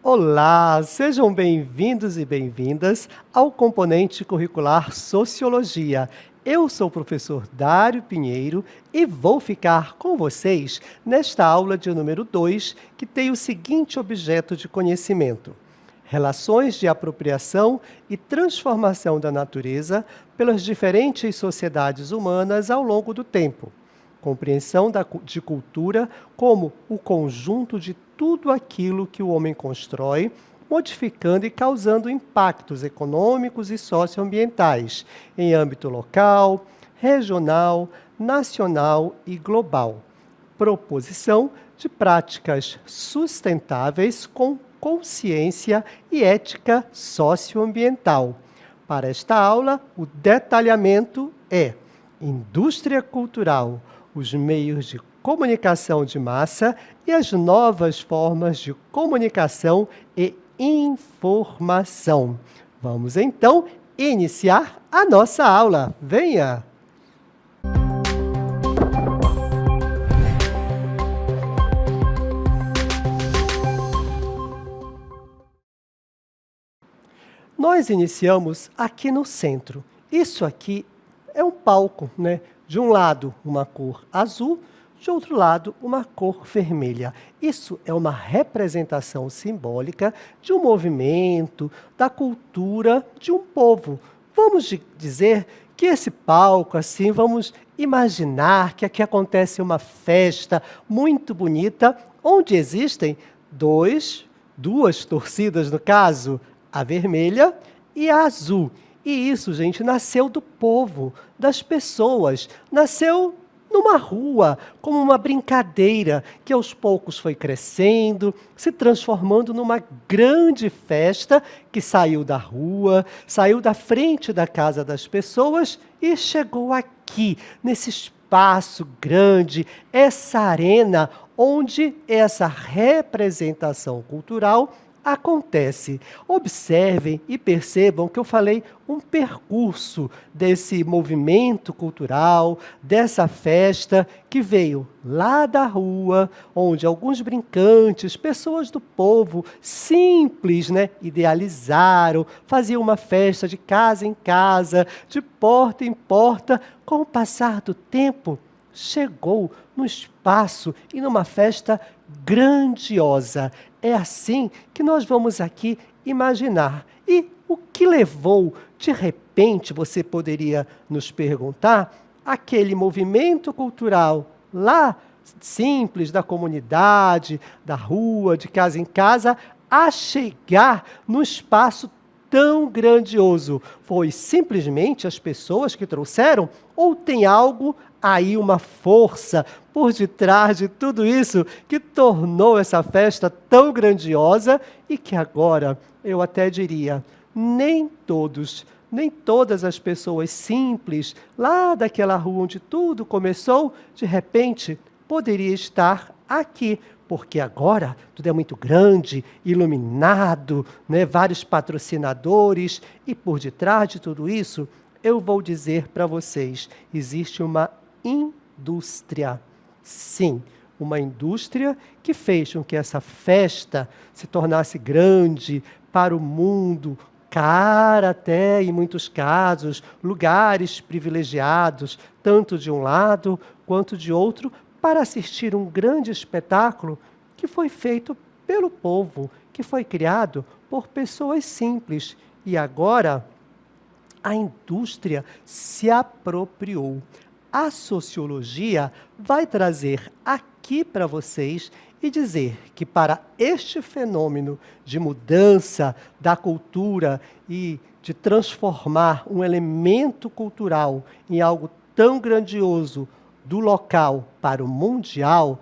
Olá, sejam bem-vindos e bem-vindas ao componente curricular Sociologia. Eu sou o professor Dário Pinheiro e vou ficar com vocês nesta aula de número 2, que tem o seguinte objeto de conhecimento: relações de apropriação e transformação da natureza pelas diferentes sociedades humanas ao longo do tempo. Compreensão de cultura como o conjunto de tudo aquilo que o homem constrói, modificando e causando impactos econômicos e socioambientais em âmbito local, regional, nacional e global. Proposição de práticas sustentáveis com consciência e ética socioambiental. Para esta aula, o detalhamento é indústria cultural, os meios de comunicação de massa e as novas formas de comunicação e informação. Vamos então iniciar a nossa aula. Venha! Nós iniciamos aqui no centro. Isso aqui é um palco, né? De um lado, uma cor azul, de outro lado, uma cor vermelha. Isso é uma representação simbólica de um movimento, da cultura de um povo. Vamos dizer que esse palco, assim, vamos imaginar que aqui acontece uma festa muito bonita, onde existem duas torcidas, no caso, a vermelha e a azul. E isso, gente, nasceu do povo, das pessoas, nasceu numa rua, como uma brincadeira, que aos poucos foi crescendo, se transformando numa grande festa que saiu da rua, saiu da frente da casa das pessoas e chegou aqui, nesse espaço grande, essa arena onde essa representação cultural acontece. Observem e percebam que eu falei um percurso desse movimento cultural, dessa festa que veio lá da rua, onde alguns brincantes, pessoas do povo simples, né, idealizaram, faziam uma festa de casa em casa, de porta em porta. Com o passar do tempo, chegou no espaço e numa festa grandiosa. É assim que nós vamos aqui imaginar. E o que levou, de repente, você poderia nos perguntar, aquele movimento cultural lá, simples, da comunidade, da rua, de casa em casa, a chegar no espaço tão grandioso? Foi simplesmente as pessoas que trouxeram? Ou tem algo aí, uma força por detrás de tudo isso que tornou essa festa tão grandiosa e que agora, eu até diria, nem todas as pessoas simples lá daquela rua onde tudo começou, de repente, poderia estar aqui, porque agora tudo é muito grande, iluminado, né? Vários patrocinadores, e por detrás de tudo isso, eu vou dizer para vocês, existe uma indústria. Sim, uma indústria que fez com que essa festa se tornasse grande para o mundo, cara até, em muitos casos, lugares privilegiados, tanto de um lado quanto de outro, para assistir um grande espetáculo que foi feito pelo povo, que foi criado por pessoas simples. E agora, a indústria se apropriou. A sociologia vai trazer aqui para vocês e dizer que para este fenômeno de mudança da cultura e de transformar um elemento cultural em algo tão grandioso do local para o mundial,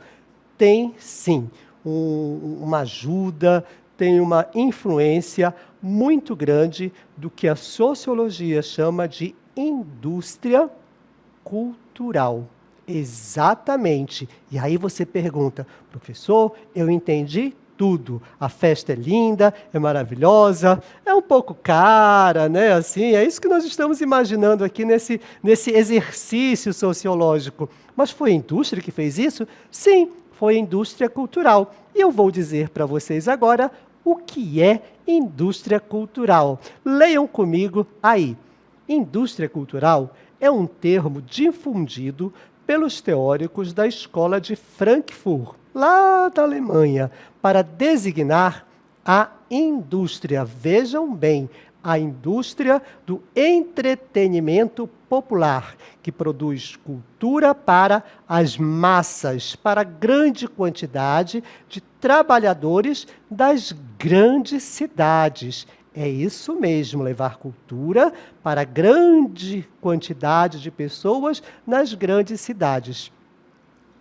tem sim uma ajuda, tem uma influência muito grande do que a sociologia chama de indústria cultural. Exatamente. E aí você pergunta, professor, eu entendi tudo. A festa é linda, é maravilhosa, é um pouco cara, né? Assim, é isso que nós estamos imaginando aqui nesse exercício sociológico. Mas foi a indústria que fez isso? Sim, foi a indústria cultural. E eu vou dizer para vocês agora o que é indústria cultural. Leiam comigo aí. Indústria cultural é um termo difundido pelos teóricos da Escola de Frankfurt, lá da Alemanha, para designar a indústria. Vejam bem, a indústria do entretenimento popular, que produz cultura para as massas, para grande quantidade de trabalhadores das grandes cidades. É isso mesmo, levar cultura para grande quantidade de pessoas nas grandes cidades.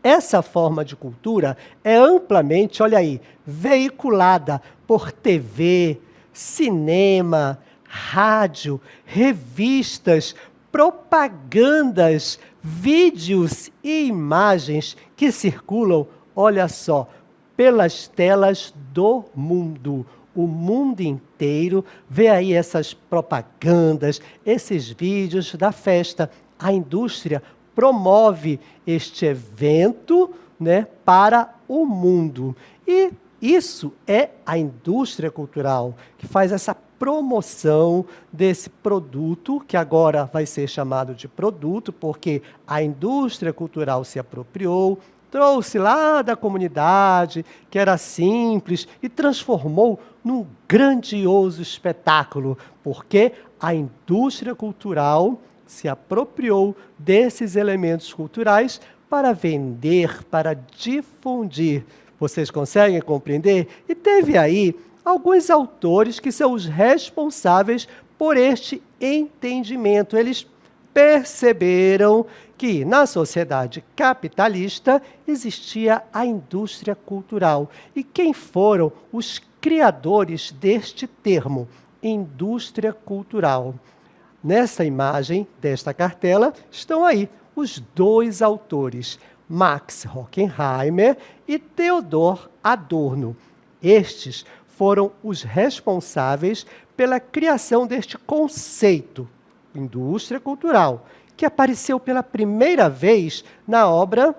Essa forma de cultura é amplamente, olha aí, veiculada por TV, cinema, rádio, revistas, propagandas, vídeos e imagens que circulam, olha só, pelas telas do mundo. O mundo inteiro vê aí essas propagandas, esses vídeos da festa. A indústria promove este evento, né, para o mundo. E isso é a indústria cultural, que faz essa promoção desse produto, que agora vai ser chamado de produto, porque a indústria cultural se apropriou, trouxe lá da comunidade, que era simples, e transformou num grandioso espetáculo, porque a indústria cultural se apropriou desses elementos culturais para vender, para difundir. Vocês conseguem compreender? E teve aí alguns autores que são os responsáveis por este entendimento. Eles perceberam que na sociedade capitalista existia a indústria cultural. E quem foram os criadores deste termo, indústria cultural? Nessa imagem desta cartela estão aí os dois autores, Max Horkheimer e Theodor Adorno. Estes foram os responsáveis pela criação deste conceito, indústria cultural, que apareceu pela primeira vez na obra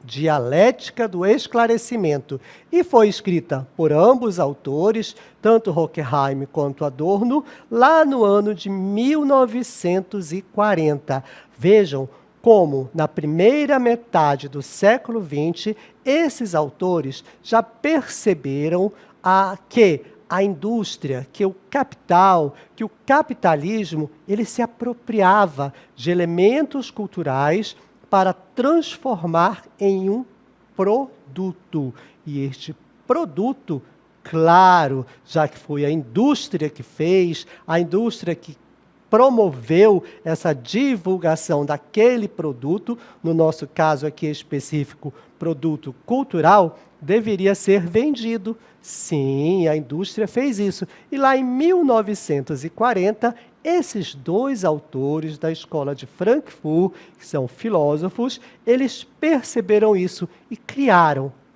Dialética do Esclarecimento, e foi escrita por ambos autores, tanto Horkheimer quanto Adorno, lá no ano de 1940. Vejam como, na primeira metade do século XX, esses autores já perceberam que a indústria, que o capital, que o capitalismo, ele se apropriava de elementos culturais para transformar em um produto. E este produto, claro, já que foi a indústria que fez, a indústria que promoveu essa divulgação daquele produto, no nosso caso aqui específico, produto cultural, deveria ser vendido. Sim, a indústria fez isso. E lá em 1940, esses dois autores da Escola de Frankfurt, que são filósofos, eles perceberam isso e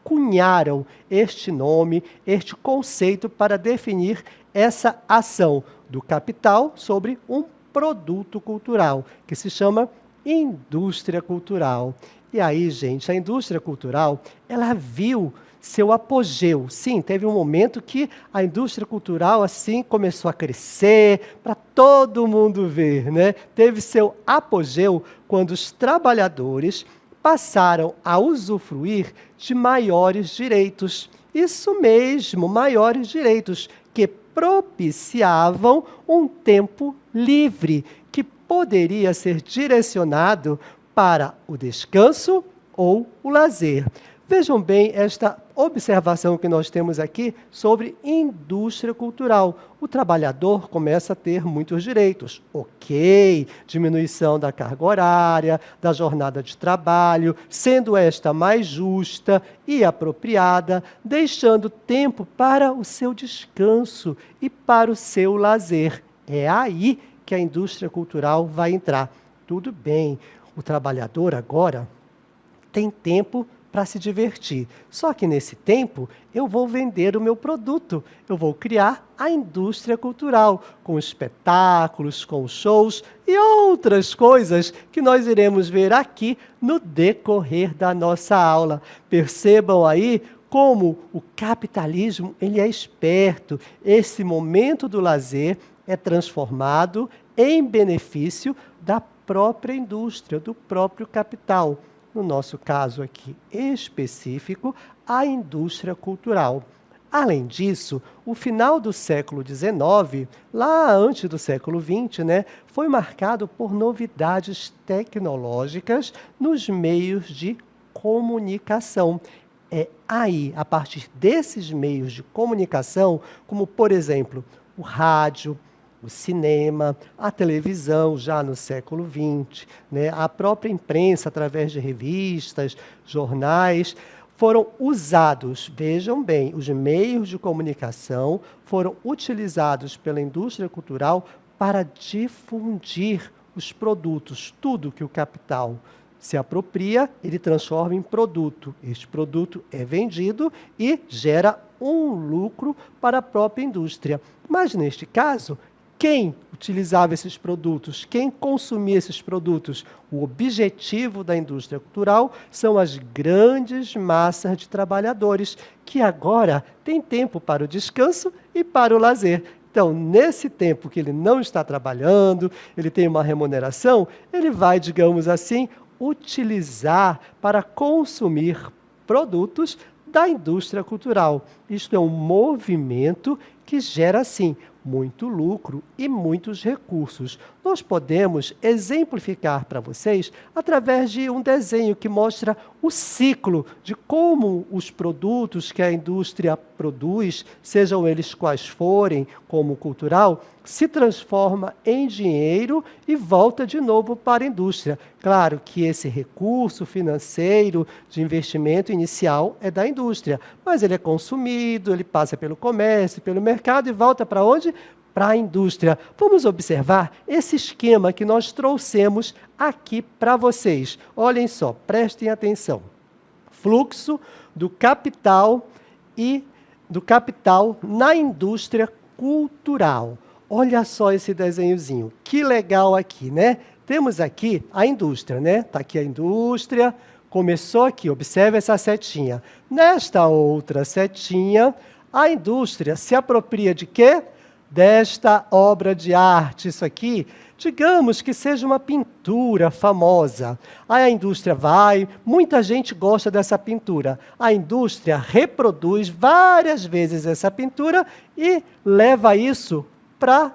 cunharam este nome, este conceito para definir essa ação do capital sobre um produto cultural, que se chama indústria cultural. E aí, gente, a indústria cultural, ela viu seu apogeu. Sim, teve um momento que a indústria cultural assim começou a crescer para todo mundo ver, né? Teve seu apogeu quando os trabalhadores passaram a usufruir de maiores direitos. Isso mesmo, maiores direitos, que propiciavam um tempo livre, que poderia ser direcionado para o descanso ou o lazer. Vejam bem esta observação que nós temos aqui sobre indústria cultural. O trabalhador começa a ter muitos direitos. Ok, diminuição da carga horária, da jornada de trabalho, sendo esta mais justa e apropriada, deixando tempo para o seu descanso e para o seu lazer. É aí que a indústria cultural vai entrar. Tudo bem, o trabalhador agora tem tempo para se divertir. Só que nesse tempo, eu vou vender o meu produto. Eu vou criar a indústria cultural, com espetáculos, com shows e outras coisas que nós iremos ver aqui no decorrer da nossa aula. Percebam aí como o capitalismo ele é esperto, esse momento do lazer é transformado em benefício da própria indústria, do próprio capital. No nosso caso aqui específico, a indústria cultural. Além disso, o final do século XIX, lá antes do século XX, foi marcado por novidades tecnológicas nos meios de comunicação. É aí, a partir desses meios de comunicação, como, por exemplo, o rádio, o cinema, a televisão, já no século XX, a própria imprensa, através de revistas, jornais, foram usados, vejam bem, os meios de comunicação foram utilizados pela indústria cultural para difundir os produtos. Tudo que o capital se apropria, ele transforma em produto. Este produto é vendido e gera um lucro para a própria indústria. Mas, neste caso, quem utilizava esses produtos? Quem consumia esses produtos? O objetivo da indústria cultural são as grandes massas de trabalhadores, que agora têm tempo para o descanso e para o lazer. Então, nesse tempo que ele não está trabalhando, ele tem uma remuneração, ele vai, digamos assim, utilizar para consumir produtos da indústria cultural. Isto é um movimento que gera, sim, muito lucro e muitos recursos. Nós podemos exemplificar para vocês através de um desenho que mostra o ciclo de como os produtos que a indústria produz, sejam eles quais forem, como cultural, se transforma em dinheiro e volta de novo para a indústria. Claro que esse recurso financeiro de investimento inicial é da indústria, mas ele é consumido, ele passa pelo comércio, pelo mercado e volta para onde? Para a indústria. Vamos observar esse esquema que nós trouxemos aqui para vocês. Olhem só, prestem atenção. Fluxo do capital na indústria cultural. Olha só esse desenhozinho, que legal aqui, Temos aqui a indústria, Está aqui a indústria, começou aqui, observe essa setinha. Nesta outra setinha, a indústria se apropria de quê? Desta obra de arte. Isso aqui, digamos que seja uma pintura famosa. Aí a indústria vai, muita gente gosta dessa pintura. A indústria reproduz várias vezes essa pintura e leva isso para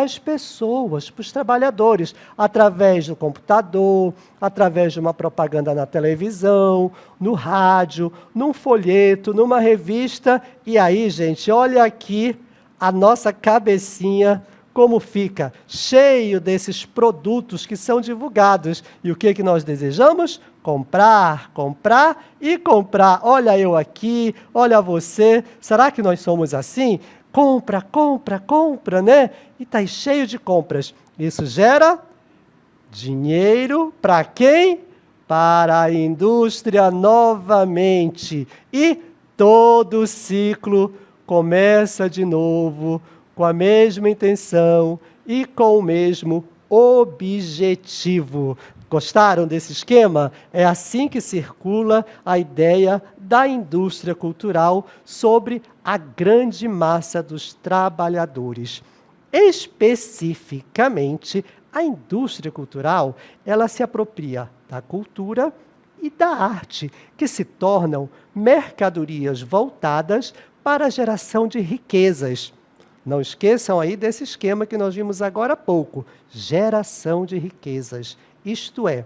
as pessoas, para os trabalhadores, através do computador, através de uma propaganda na televisão, no rádio, num folheto, numa revista. E aí, gente, olha aqui a nossa cabecinha como fica, cheio desses produtos que são divulgados. E o que nós desejamos? Comprar, comprar e comprar. Olha eu aqui, olha você. Será que nós somos assim? Compra, compra, compra, E está cheio de compras. Isso gera dinheiro para quem? Para a indústria novamente. E todo o ciclo começa de novo com a mesma intenção e com o mesmo objetivo. Gostaram desse esquema? É assim que circula a ideia da indústria cultural sobre a grande massa dos trabalhadores. Especificamente, a indústria cultural, ela se apropria da cultura e da arte, que se tornam mercadorias voltadas para a geração de riquezas. Não esqueçam aí desse esquema que nós vimos agora há pouco, geração de riquezas. Isto é,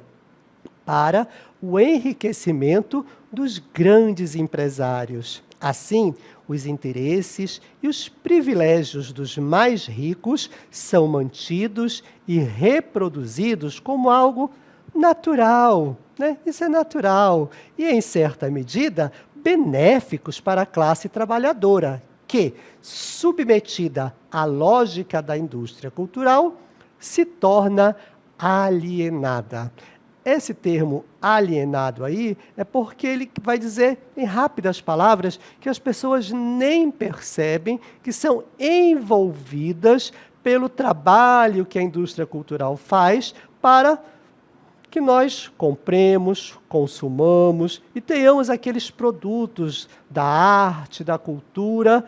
para o enriquecimento dos grandes empresários. Assim, os interesses e os privilégios dos mais ricos são mantidos e reproduzidos como algo natural, Isso é natural e, em certa medida, benéficos para a classe trabalhadora, que, submetida à lógica da indústria cultural, se torna alienada. Esse termo alienado aí é porque ele vai dizer, em rápidas palavras, que as pessoas nem percebem que são envolvidas pelo trabalho que a indústria cultural faz para que nós compremos, consumamos e tenhamos aqueles produtos da arte, da cultura,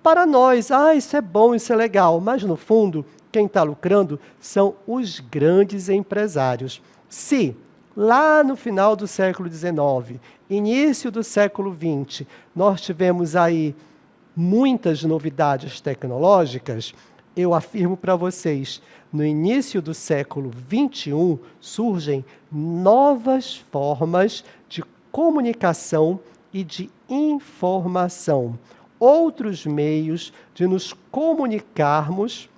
para nós. Ah, isso é bom, isso é legal. Mas, no fundo, quem está lucrando são os grandes empresários. Se, lá no final do século XIX, início do século XX, nós tivemos aí muitas novidades tecnológicas, eu afirmo para vocês, no início do século XXI, surgem novas formas de comunicação e de informação. Outros meios de nos comunicarmos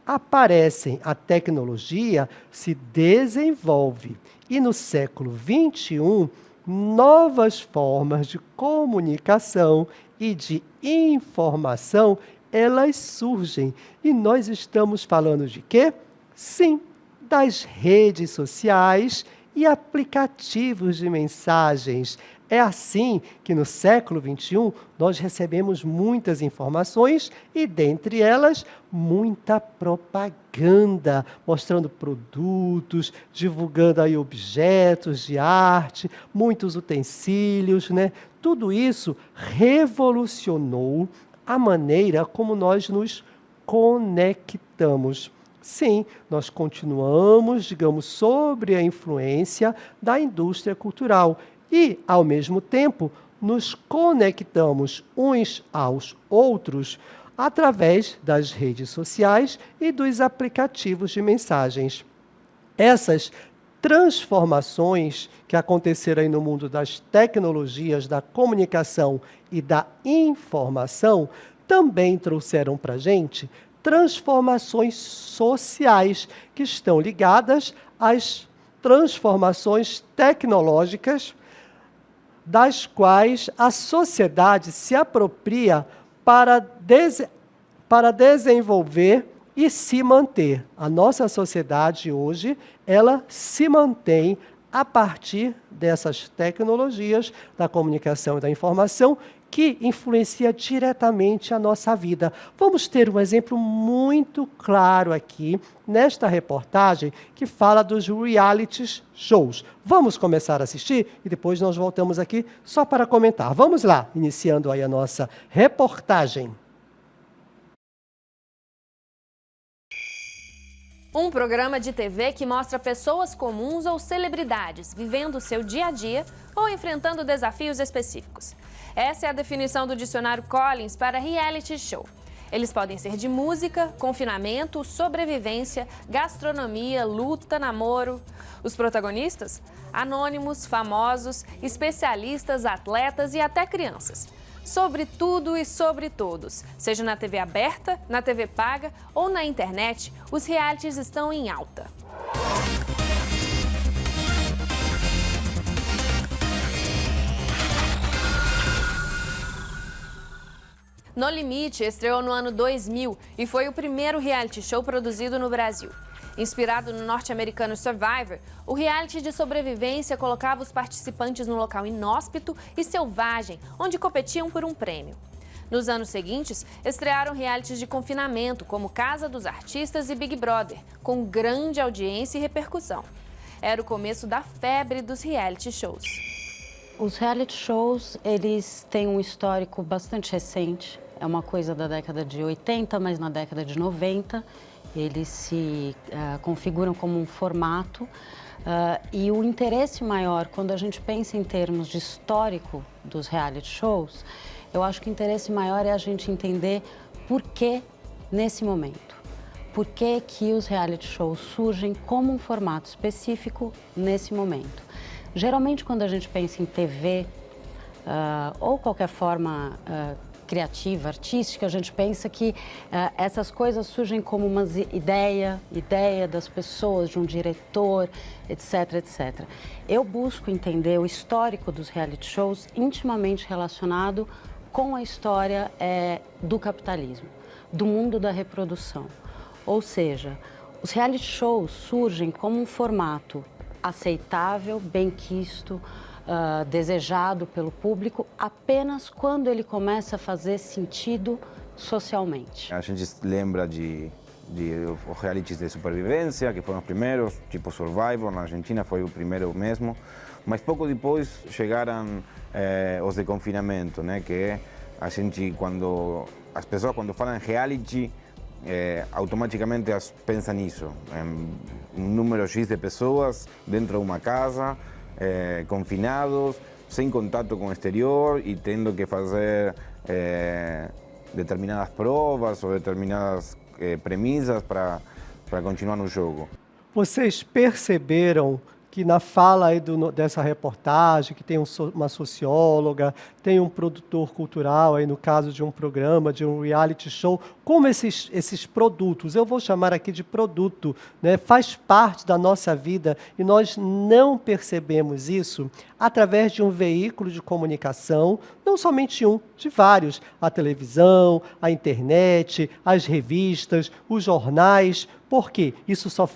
aparecem, a tecnologia se desenvolve. E no século XXI, novas formas de comunicação e de informação, elas surgem. E nós estamos falando de quê? Sim, das redes sociais e aplicativos de mensagens. É assim que no século XXI nós recebemos muitas informações e, dentre elas, muita propaganda, mostrando produtos, divulgando aí objetos de arte, muitos utensílios, né? Tudo isso revolucionou a maneira como nós nos conectamos. Sim, nós continuamos, digamos, sob a influência da indústria cultural e, ao mesmo tempo, nos conectamos uns aos outros através das redes sociais e dos aplicativos de mensagens. Essas transformações que aconteceram aí no mundo das tecnologias, da comunicação e da informação, também trouxeram para a gente transformações sociais que estão ligadas às transformações tecnológicas das quais a sociedade se apropria para desenvolver e se manter. A nossa sociedade hoje, ela se mantém a partir dessas tecnologias da comunicação e da informação que influencia diretamente a nossa vida. Vamos ter um exemplo muito claro aqui nesta reportagem que fala dos reality shows. Vamos começar a assistir e depois nós voltamos aqui só para comentar. Vamos lá, iniciando aí a nossa reportagem. Um programa de TV que mostra pessoas comuns ou celebridades vivendo o seu dia a dia ou enfrentando desafios específicos. Essa é a definição do dicionário Collins para reality show. Eles podem ser de música, confinamento, sobrevivência, gastronomia, luta, namoro. Os protagonistas? Anônimos, famosos, especialistas, atletas e até crianças. Sobre tudo e sobre todos, seja na TV aberta, na TV paga ou na internet, os realities estão em alta. No Limite estreou no ano 2000 e foi o primeiro reality show produzido no Brasil. Inspirado no norte-americano Survivor, o reality de sobrevivência colocava os participantes num local inóspito e selvagem, onde competiam por um prêmio. Nos anos seguintes, estrearam realities de confinamento, como Casa dos Artistas e Big Brother, com grande audiência e repercussão. Era o começo da febre dos reality shows. Os reality shows, eles têm um histórico bastante recente. É uma coisa da década de 80, mas na década de 90... eles se configuram como um formato e o interesse maior, quando a gente pensa em termos de histórico dos reality shows, eu acho que o interesse maior é a gente entender por que nesse momento. Por que os reality shows surgem como um formato específico nesse momento. Geralmente, quando a gente pensa em TV ou qualquer forma criativa, artística, a gente pensa que essas coisas surgem como uma ideia das pessoas, de um diretor, etc, etc. Eu busco entender o histórico dos reality shows intimamente relacionado com a história do capitalismo, do mundo da reprodução. Ou seja, os reality shows surgem como um formato aceitável, benquisto, desejado pelo público apenas quando ele começa a fazer sentido socialmente. A gente lembra os realities de supervivência, que foram os primeiros, tipo Survivor, na Argentina foi o primeiro mesmo, mas pouco depois chegaram os de confinamento, né? Que a gente, as pessoas quando falam reality, automaticamente pensam nisso, um número X de pessoas dentro de uma casa, confinados, sem contato com o exterior e tendo que fazer determinadas provas ou determinadas premissas para continuar no jogo. Vocês perceberam que na fala aí dessa reportagem, que tem uma socióloga, tem um produtor cultural, aí no caso de um programa, de um reality show, como esses produtos, eu vou chamar aqui de produto, né, faz parte da nossa vida e nós não percebemos isso através de um veículo de comunicação, não somente um, de vários, a televisão, a internet, as revistas, os jornais. Por quê? Isso só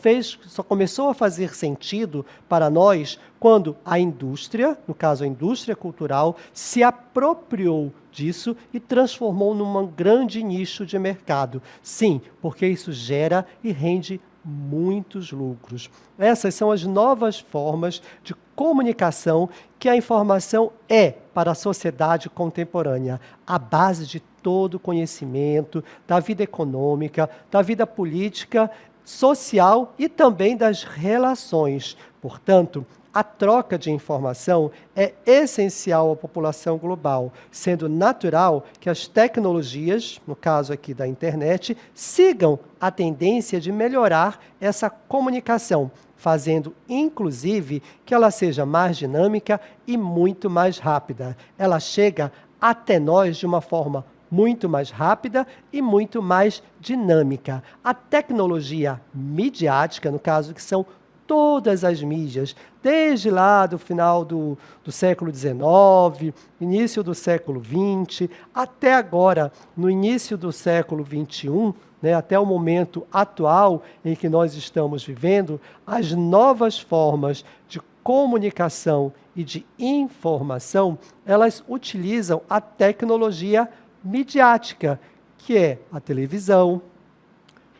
começou a fazer sentido para nós quando a indústria, no caso a indústria cultural, se apropriou disso e transformou num grande nicho de mercado. Sim, porque isso gera e rende muitos lucros. Essas são as novas formas de comunicação que a informação é para a sociedade contemporânea, a base de todo o conhecimento, da vida econômica, da vida política, social e também das relações. Portanto, a troca de informação é essencial à população global, sendo natural que as tecnologias, no caso aqui da internet, sigam a tendência de melhorar essa comunicação, fazendo, inclusive, que ela seja mais dinâmica e muito mais rápida. Ela chega até nós de uma forma muito mais rápida e muito mais dinâmica. A tecnologia midiática, no caso que são todas as mídias, desde lá do final do século XIX, início do século XX, até agora, no início do século XXI, né, até o momento atual em que nós estamos vivendo, as novas formas de comunicação e de informação, elas utilizam a tecnologia midiática, que é a televisão,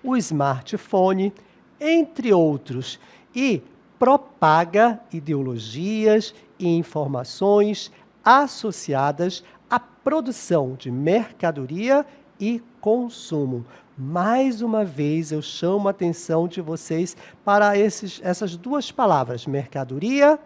o smartphone, entre outros, e propaga ideologias e informações associadas à produção de mercadoria e consumo. Mais uma vez, eu chamo a atenção de vocês para essas duas palavras, mercadoria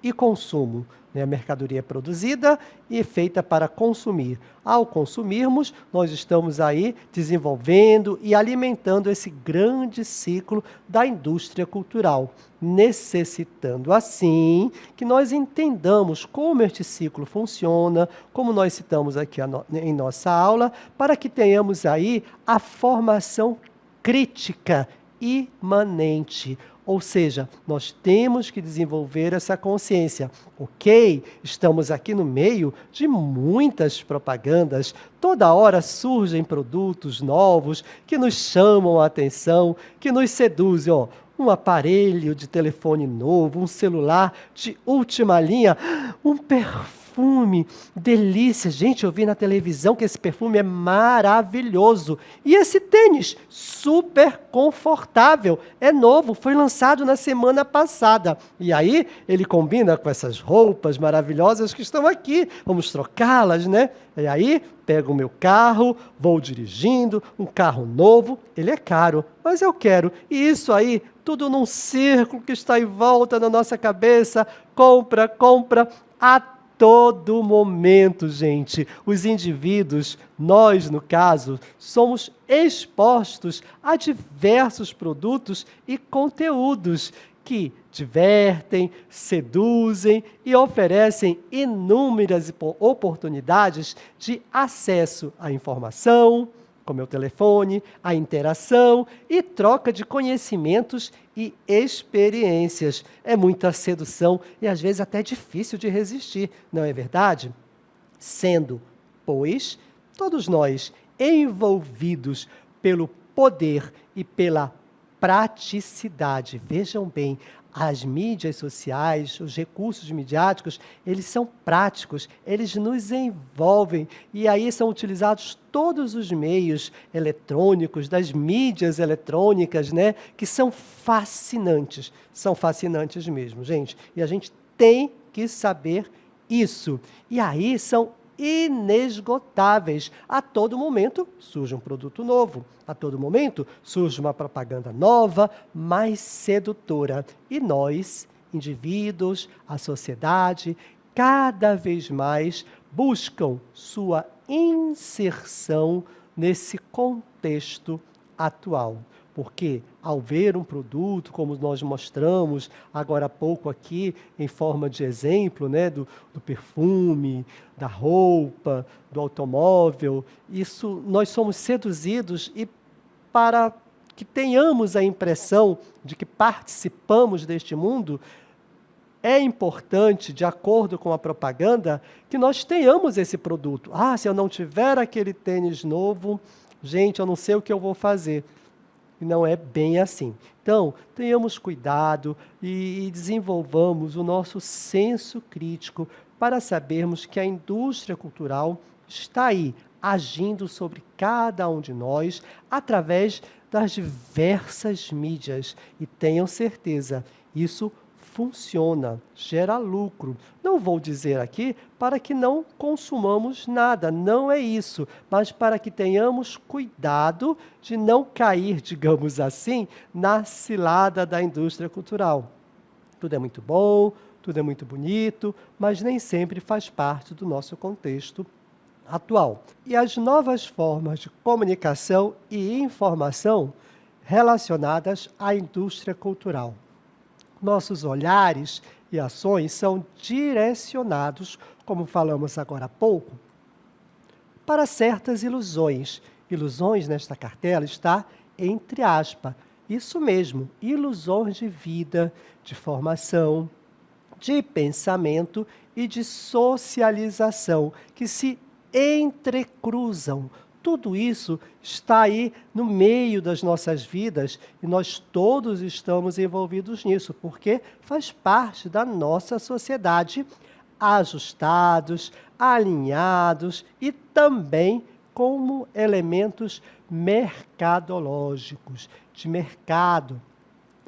e consumo. A mercadoria é produzida e feita para consumir. Ao consumirmos, nós estamos aí desenvolvendo e alimentando esse grande ciclo da indústria cultural, necessitando assim que nós entendamos como este ciclo funciona, como nós citamos aqui em nossa aula, para que tenhamos aí a formação crítica imanente. Ou seja, nós temos que desenvolver essa consciência. Ok, estamos aqui no meio de muitas propagandas. Toda hora surgem produtos novos que nos chamam a atenção, que nos seduzem. Um aparelho de telefone novo, um celular de última linha, um perfume, delícia. Gente, eu vi na televisão que esse perfume é maravilhoso. E esse tênis, super confortável, é novo, foi lançado na semana passada. E aí, ele combina com essas roupas maravilhosas que estão aqui. Vamos trocá-las, né? E aí, pego o meu carro, vou dirigindo, um carro novo, ele é caro, mas eu quero. E isso aí, tudo num círculo que está em volta da nossa cabeça, compra, compra, a todo momento, gente. Os indivíduos, nós no caso, somos expostos a diversos produtos e conteúdos que divertem, seduzem e oferecem inúmeras oportunidades de acesso à informação, como é o telefone, a interação e troca de conhecimentos e experiências. É muita sedução e às vezes até difícil de resistir, não é verdade? Sendo, pois, todos nós envolvidos pelo poder e pela praticidade. Vejam bem, as mídias sociais, os recursos midiáticos, eles são práticos, eles nos envolvem e aí são utilizados todos os meios eletrônicos, das mídias eletrônicas, né, que são fascinantes mesmo, gente. E a gente tem que saber isso. E aí são inesgotáveis. A todo momento surge um produto novo. A todo momento surge uma propaganda nova, mais sedutora. E nós, indivíduos, a sociedade, cada vez mais buscam sua inserção nesse contexto atual. Porque ao ver um produto, como nós mostramos agora há pouco aqui, em forma de exemplo, né, do perfume, da roupa, do automóvel, isso nós somos seduzidos e para que tenhamos a impressão de que participamos deste mundo, é importante, de acordo com a propaganda, que nós tenhamos esse produto. Ah, se eu não tiver aquele tênis novo, gente, eu não sei o que eu vou fazer. E não é bem assim. Então, tenhamos cuidado e desenvolvamos o nosso senso crítico para sabermos que a indústria cultural está aí, agindo sobre cada um de nós através das diversas mídias. E tenham certeza, isso funciona, gera lucro. Não vou dizer aqui para que não consumamos nada, não é isso, mas para que tenhamos cuidado de não cair, digamos assim, na cilada da indústria cultural. Tudo é muito bom, tudo é muito bonito, mas nem sempre faz parte do nosso contexto atual. E as novas formas de comunicação e informação relacionadas à indústria cultural. Nossos olhares e ações são direcionados, como falamos agora há pouco, para certas ilusões. Ilusões nesta cartela está entre aspas. Isso mesmo, ilusões de vida, de formação, de pensamento e de socialização, que se entrecruzam. Tudo isso está aí no meio das nossas vidas e nós todos estamos envolvidos nisso, porque faz parte da nossa sociedade, ajustados, alinhados e também como elementos mercadológicos, de mercado,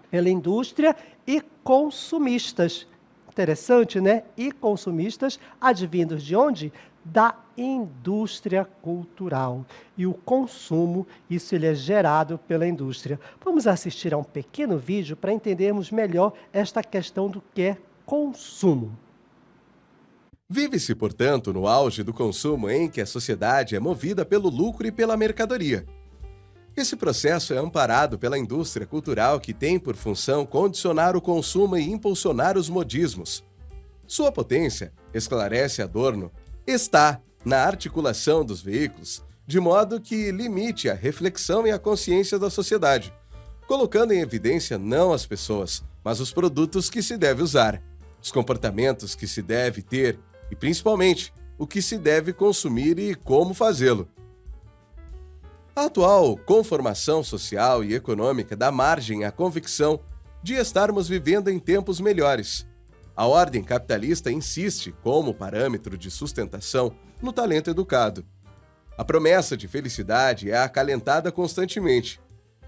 pela indústria e consumistas. Interessante, né? E consumistas advindos de onde? Da indústria cultural. E o consumo, isso ele é gerado pela indústria. Vamos assistir a um pequeno vídeo para entendermos melhor esta questão do que é consumo. Vive-se, portanto, no auge do consumo em que a sociedade é movida pelo lucro e pela mercadoria. Esse processo é amparado pela indústria cultural que tem por função condicionar o consumo e impulsionar os modismos. Sua potência, esclarece Adorno, está na articulação dos veículos, de modo que limite a reflexão e a consciência da sociedade, colocando em evidência não as pessoas, mas os produtos que se deve usar, os comportamentos que se deve ter e, principalmente, o que se deve consumir e como fazê-lo. A atual conformação social e econômica dá margem à convicção de estarmos vivendo em tempos melhores. A ordem capitalista insiste, como parâmetro de sustentação, no talento educado. A promessa de felicidade é acalentada constantemente.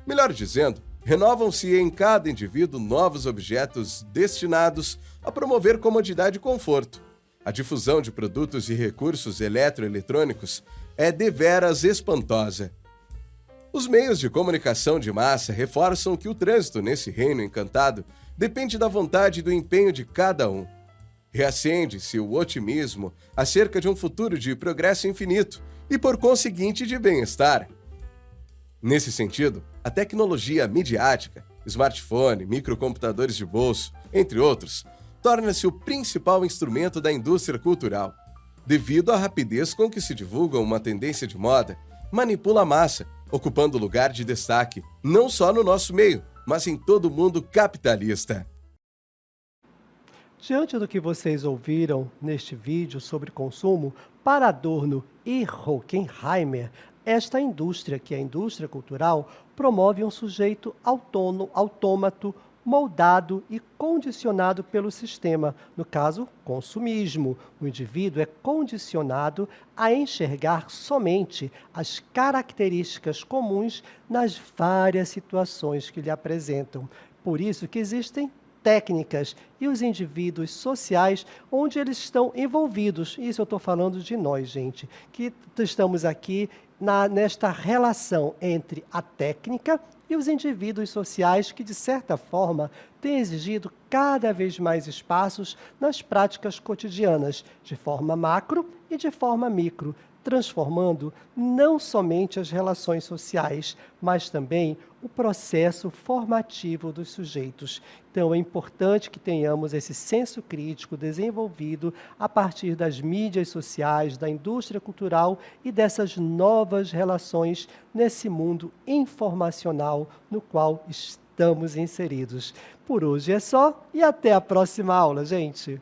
Melhor dizendo, renovam-se em cada indivíduo novos objetos destinados a promover comodidade e conforto. A difusão de produtos e recursos eletroeletrônicos é deveras espantosa. Os meios de comunicação de massa reforçam que o trânsito nesse reino encantado depende da vontade e do empenho de cada um. Reacende-se o otimismo acerca de um futuro de progresso infinito e, por conseguinte, de bem-estar. Nesse sentido, a tecnologia midiática, smartphone, microcomputadores de bolso, entre outros, torna-se o principal instrumento da indústria cultural. Devido à rapidez com que se divulga uma tendência de moda, manipula a massa, ocupando lugar de destaque, não só no nosso meio, mas em todo o mundo capitalista. Diante do que vocês ouviram neste vídeo sobre consumo, para Adorno e Horkheimer, esta indústria, que é a indústria cultural, promove um sujeito autômato, moldado e condicionado pelo sistema, no caso, consumismo. O indivíduo é condicionado a enxergar somente as características comuns nas várias situações que lhe apresentam. Por isso que existem técnicas e os indivíduos sociais onde eles estão envolvidos. Isso eu estou falando de nós, gente, que estamos aqui nesta relação entre a técnica e os indivíduos sociais que, de certa forma, têm exigido cada vez mais espaços nas práticas cotidianas, de forma macro e de forma micro, transformando não somente as relações sociais, mas também o processo formativo dos sujeitos. Então, é importante que tenhamos esse senso crítico desenvolvido a partir das mídias sociais, da indústria cultural e dessas novas relações nesse mundo informacional no qual estamos inseridos. Por hoje é só e até a próxima aula, gente!